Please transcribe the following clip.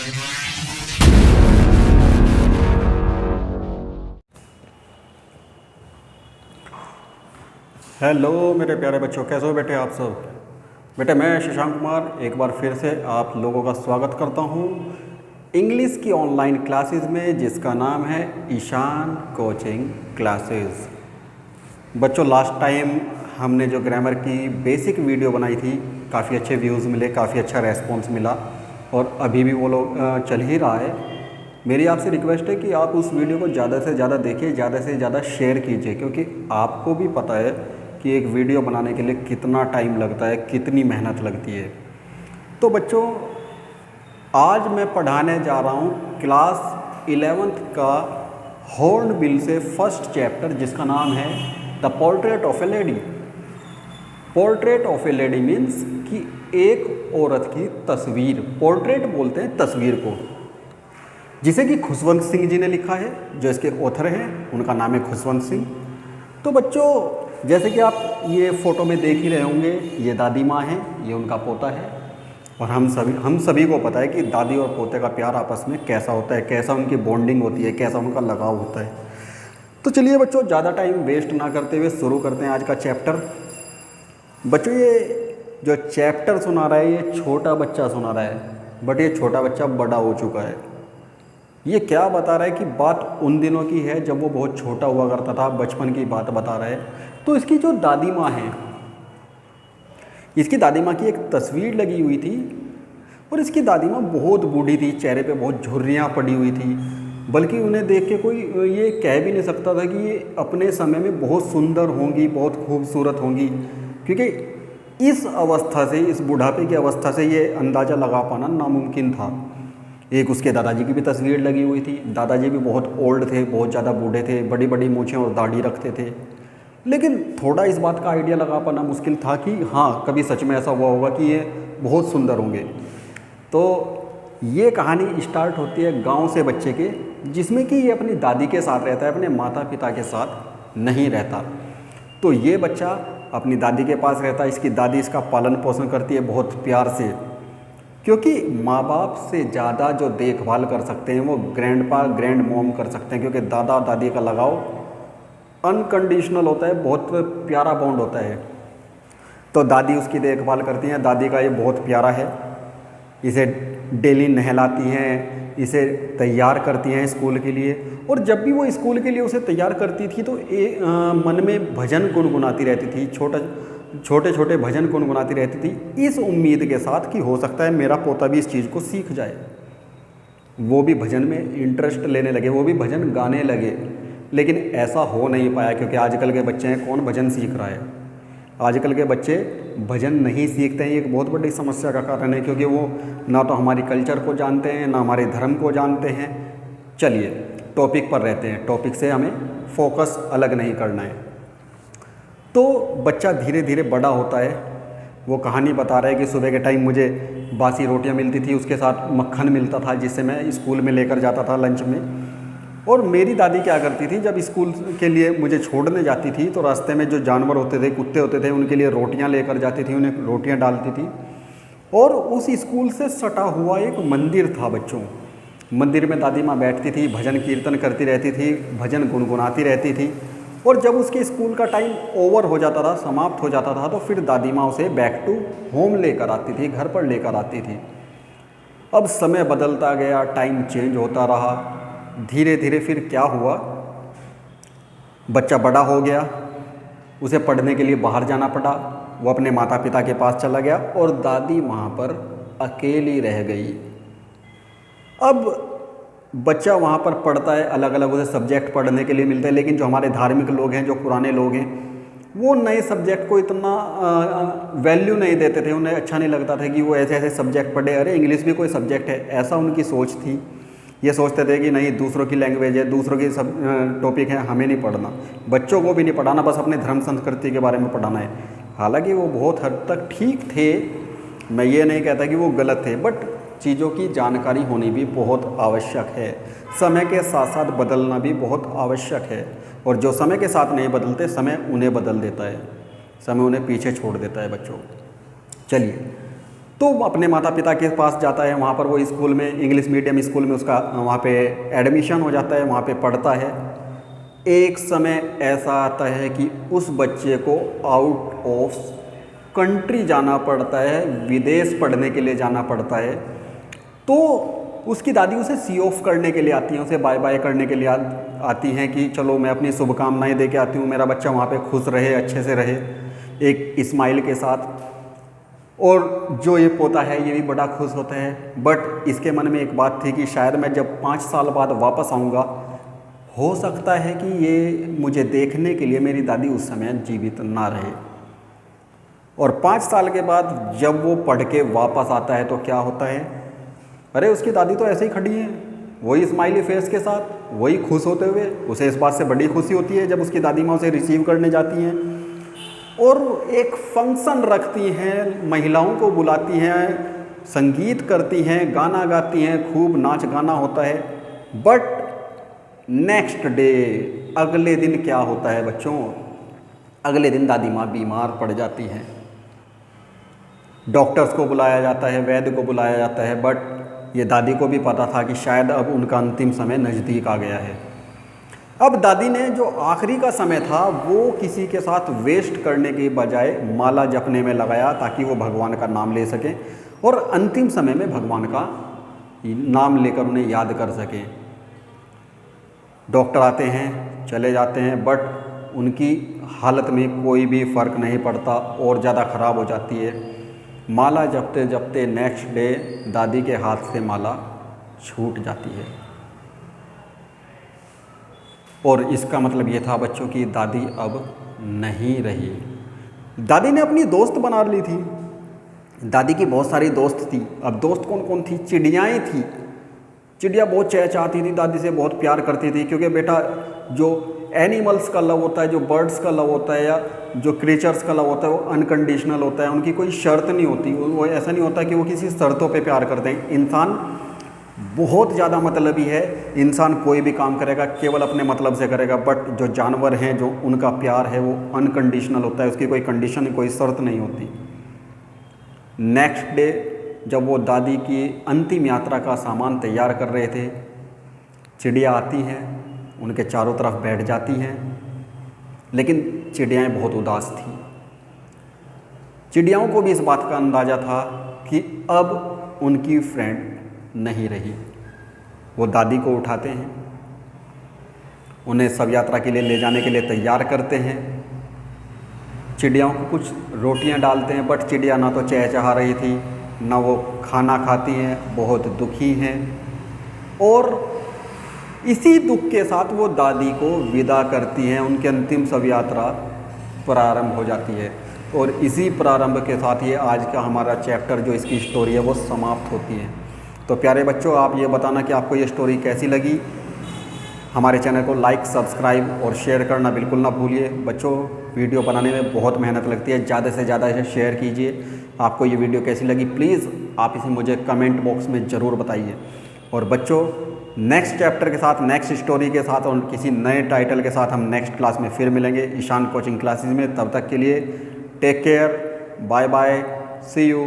Hello मेरे प्यारे बच्चों, कैसे हो बेटे आप सब। बेटे मैं शशांक कुमार एक बार फिर से आप लोगों का स्वागत करता हूँ इंग्लिश की ऑनलाइन क्लासेस में, जिसका नाम है ईशान कोचिंग क्लासेस। बच्चों लास्ट टाइम हमने जो ग्रामर की बेसिक वीडियो बनाई थी, काफ़ी अच्छे व्यूज़ मिले, काफ़ी अच्छा रेस्पॉन्स मिला और अभी भी वो लोग चल ही रहा है। मेरी आपसे रिक्वेस्ट है कि आप उस वीडियो को ज़्यादा से ज़्यादा देखिए, ज़्यादा से ज़्यादा शेयर कीजिए, क्योंकि आपको भी पता है कि एक वीडियो बनाने के लिए कितना टाइम लगता है, कितनी मेहनत लगती है। तो बच्चों आज मैं पढ़ाने जा रहा हूँ क्लास 11th का हॉर्नबिल से फर्स्ट चैप्टर, जिसका नाम है the portrait of A lady. Portrait of A lady means कि एक औरत की तस्वीर। पोर्ट्रेट बोलते हैं तस्वीर को, जिसे कि खुशवंत सिंह जी ने लिखा है। जो इसके ऑथर हैं उनका नाम है खुशवंत सिंह। तो बच्चों जैसे कि आप ये फ़ोटो में देख ही रहे होंगे, ये दादी माँ हैं, ये उनका पोता है। और हम सभी को पता है कि दादी और पोते का प्यार आपस में कैसा होता है, कैसा उनकी बॉन्डिंग होती है, कैसा उनका लगाव होता है। तो चलिए बच्चों ज़्यादा टाइम वेस्ट ना करते हुए शुरू करते हैं आज का चैप्टर। बच्चों ये जो चैप्टर सुना रहा है ये छोटा बच्चा सुना रहा है, बट ये छोटा बच्चा बड़ा हो चुका है। ये क्या बता रहा है कि बात उन दिनों की है जब वो बहुत छोटा हुआ करता था, बचपन की बात बता रहा है। तो इसकी जो दादी माँ है, इसकी दादी माँ की एक तस्वीर लगी हुई थी और इसकी दादी माँ बहुत बूढ़ी थी, चेहरे पे बहुत झुर्रियाँ पड़ी हुई थी, बल्कि उन्हें देख के कोई ये कह भी नहीं सकता था कि ये अपने समय में बहुत सुंदर होंगी, बहुत खूबसूरत होंगी, क्योंकि इस अवस्था से, इस बुढ़ापे की अवस्था से ये अंदाज़ा लगा पाना नामुमकिन था। एक उसके दादाजी की भी तस्वीर लगी हुई थी। दादाजी भी बहुत ओल्ड थे, बहुत ज़्यादा बूढ़े थे, बड़ी बड़ी मूँछें और दाढ़ी रखते थे। लेकिन थोड़ा इस बात का आइडिया लगा पाना मुश्किल था कि हाँ कभी सच में ऐसा हुआ होगा कि ये बहुत सुंदर होंगे। तो ये कहानी स्टार्ट होती है गांव से बच्चे के, जिसमें कि ये अपनी दादी के साथ रहता है, अपने माता पिता के साथ नहीं रहता। तो ये बच्चा अपनी दादी के पास रहता है। इसकी दादी इसका पालन पोषण करती है बहुत प्यार से, क्योंकि माँ बाप से ज़्यादा जो देखभाल कर सकते हैं वो ग्रैंडपा ग्रैंड मॉम कर सकते हैं, क्योंकि दादा और दादी का लगाव अनकंडीशनल होता है, बहुत प्यारा बॉन्ड होता है। तो दादी उसकी देखभाल करती हैं। दादी का ये बहुत प्यारा है, इसे डेली नहलाती हैं, इसे तैयार करती हैं स्कूल के लिए। और जब भी वो स्कूल के लिए उसे तैयार करती थी तो मन में भजन गुनगुनाती रहती थी, छोटे छोटे भजन गुनगुनाती रहती थी, इस उम्मीद के साथ कि हो सकता है मेरा पोता भी इस चीज़ को सीख जाए, वो भी भजन में इंटरेस्ट लेने लगे, वो भी भजन गाने लगे। लेकिन ऐसा हो नहीं पाया, क्योंकि आजकल के बच्चे हैं, कौन भजन सीख रहा है। आजकल के बच्चे भजन नहीं सीखते हैं, ये एक बहुत बड़ी समस्या का कारण है, क्योंकि वो ना तो हमारी कल्चर को जानते हैं, ना हमारे धर्म को जानते हैं। चलिए टॉपिक पर रहते हैं, टॉपिक से हमें फोकस अलग नहीं करना है। तो बच्चा धीरे धीरे बड़ा होता है। वो कहानी बता रहा है कि सुबह के टाइम मुझे बासी रोटियां मिलती थी, उसके साथ मक्खन मिलता था, जिससे मैं स्कूल में लेकर जाता था लंच में। और मेरी दादी क्या करती थी, जब स्कूल के लिए मुझे छोड़ने जाती थी तो रास्ते में जो जानवर होते थे, कुत्ते होते थे, उनके लिए रोटियां लेकर जाती थी, उन्हें रोटियां डालती थी। और उस स्कूल से सटा हुआ एक मंदिर था बच्चों। मंदिर में दादी माँ बैठती थी, भजन कीर्तन करती रहती थी, भजन गुनगुनाती रहती थी। और जब उसके स्कूल का टाइम ओवर हो जाता था, समाप्त हो जाता था, तो फिर दादी माँ उसे बैक टू होम लेकर आती थी, घर पर लेकर आती थी। अब समय बदलता गया, टाइम चेंज होता रहा। धीरे धीरे फिर क्या हुआ, बच्चा बड़ा हो गया, उसे पढ़ने के लिए बाहर जाना पड़ा। वो अपने माता पिता के पास चला गया और दादी वहाँ पर अकेली रह गई। अब बच्चा वहाँ पर पढ़ता है, अलग अलग उसे सब्जेक्ट पढ़ने के लिए मिलते हैं, लेकिन जो हमारे धार्मिक लोग हैं, जो पुराने लोग हैं, वो नए सब्जेक्ट को इतना वैल्यू नहीं देते थे। उन्हें अच्छा नहीं लगता था कि वो ऐसे ऐसे सब्जेक्ट पढ़े, अरे इंग्लिश भी कोई सब्जेक्ट है, ऐसा उनकी सोच थी। ये सोचते थे कि नहीं, दूसरों की लैंग्वेज है, दूसरों की सब टॉपिक है, हमें नहीं पढ़ना, बच्चों को भी नहीं पढ़ाना, बस अपने धर्म संस्कृति के बारे में पढ़ाना है। हालांकि वो बहुत हद तक ठीक थे, मैं ये नहीं कहता कि वो गलत थे, बट चीज़ों की जानकारी होनी भी बहुत आवश्यक है। समय के साथ साथ बदलना भी बहुत आवश्यक है, और जो समय के साथ नहीं बदलते, समय उन्हें बदल देता है, समय उन्हें पीछे छोड़ देता है बच्चों। चलिए, तो वो अपने माता पिता के पास जाता है, वहाँ पर वो स्कूल में, इंग्लिश मीडियम स्कूल में उसका वहाँ पे एडमिशन हो जाता है, वहाँ पे पढ़ता है। एक समय ऐसा आता है कि उस बच्चे को आउट ऑफ कंट्री जाना पड़ता है, विदेश पढ़ने के लिए जाना पड़ता है। तो उसकी दादी उसे सी ऑफ करने के लिए आती हैं, उसे बाय बाय करने के लिए आती हैं कि चलो मैं अपनी शुभकामनाएं दे के आती हूँ, मेरा बच्चा वहाँ पे खुश रहे, अच्छे से रहे, एक स्माइल के साथ। और जो ये पोता है ये भी बड़ा खुश होता है। बट इसके मन में एक बात थी कि शायद मैं जब 5 साल बाद वापस आऊँगा, हो सकता है कि ये मुझे देखने के लिए मेरी दादी उस समय जीवित ना रहे। और 5 साल के बाद जब वो पढ़ के वापस आता है तो क्या होता है, अरे उसकी दादी तो ऐसे ही खड़ी है, वही स्माइली फेस के साथ, वही खुश होते हुए। उसे इस बात से बड़ी खुशी होती है जब उसकी दादी माँ उसे रिसीव करने जाती हैं और एक फंक्शन रखती हैं, महिलाओं को बुलाती हैं, संगीत करती हैं, गाना गाती हैं, खूब नाच गाना होता है। बट नेक्स्ट डे, अगले दिन क्या होता है बच्चों, अगले दिन दादी माँ बीमार पड़ जाती हैं। डॉक्टर्स को बुलाया जाता है, वैद्य को बुलाया जाता है, बट ये दादी को भी पता था कि शायद अब उनका अंतिम समय नज़दीक आ गया है। अब दादी ने जो आखिरी का समय था वो किसी के साथ वेस्ट करने के बजाय माला जपने में लगाया, ताकि वो भगवान का नाम ले सकें और अंतिम समय में भगवान का नाम लेकर उन्हें याद कर सकें। डॉक्टर आते हैं, चले जाते हैं, बट उनकी हालत में कोई भी फ़र्क नहीं पड़ता और ज़्यादा ख़राब हो जाती है। माला जपते जपते नेक्स्ट डे दादी के हाथ से माला छूट जाती है। और इसका मतलब ये था बच्चों की दादी अब नहीं रही। दादी ने अपनी दोस्त बना ली थी। दादी की बहुत सारी दोस्त थी। अब दोस्त कौन कौन थी? चिड़ियाएँ थी। चिड़िया बहुत चहचहाती थी, दादी से बहुत प्यार करती थी, क्योंकि बेटा जो एनिमल्स का लव होता है, जो बर्ड्स का लव होता है या जो क्रीचर्स का लव होता है वो अनकंडीशनल होता है, उनकी कोई शर्त नहीं होती। वो ऐसा नहीं होता कि वो किसी शर्तों पे प्यार करते हैं। इंसान बहुत ज़्यादा मतलबी है, इंसान कोई भी काम करेगा केवल अपने मतलब से करेगा। बट जो जानवर हैं, जो उनका प्यार है वो अनकंडीशनल होता है, उसकी कोई कंडीशन, कोई शर्त नहीं होती। नेक्स्ट डे जब वो दादी की अंतिम यात्रा का सामान तैयार कर रहे थे, चिड़िया आती हैं, उनके चारों तरफ बैठ जाती हैं, लेकिन चिड़ियाएँ बहुत उदास थीं। चिड़ियाओं को भी इस बात का अंदाज़ा था कि अब उनकी फ्रेंड नहीं रही। वो दादी को उठाते हैं, उन्हें शव यात्रा के लिए ले जाने के लिए तैयार करते हैं। चिड़ियाओं को कुछ रोटियां डालते हैं, बट चिड़िया ना तो चहचहा रही थी, ना वो खाना खाती हैं, बहुत दुखी हैं। और इसी दुख के साथ वो दादी को विदा करती हैं, उनकी अंतिम शव यात्रा प्रारंभ हो जाती है। और इसी प्रारंभ के साथ ये आज का हमारा चैप्टर, जो इसकी स्टोरी है, वो समाप्त होती है। तो प्यारे बच्चों, आप ये बताना कि आपको ये स्टोरी कैसी लगी। हमारे चैनल को लाइक, सब्सक्राइब और शेयर करना बिल्कुल ना भूलिए। बच्चों, वीडियो बनाने में बहुत मेहनत लगती है, ज़्यादा से ज़्यादा इसे शेयर कीजिए। आपको ये वीडियो कैसी लगी प्लीज़ आप इसे मुझे कमेंट बॉक्स में ज़रूर बताइए। और बच्चों, नेक्स्ट चैप्टर के साथ, नेक्स्ट स्टोरी के साथ और किसी नए टाइटल के साथ हम नेक्स्ट क्लास में फिर मिलेंगे ईशान कोचिंग क्लासेस में। तब तक के लिए take care, bye bye, see you.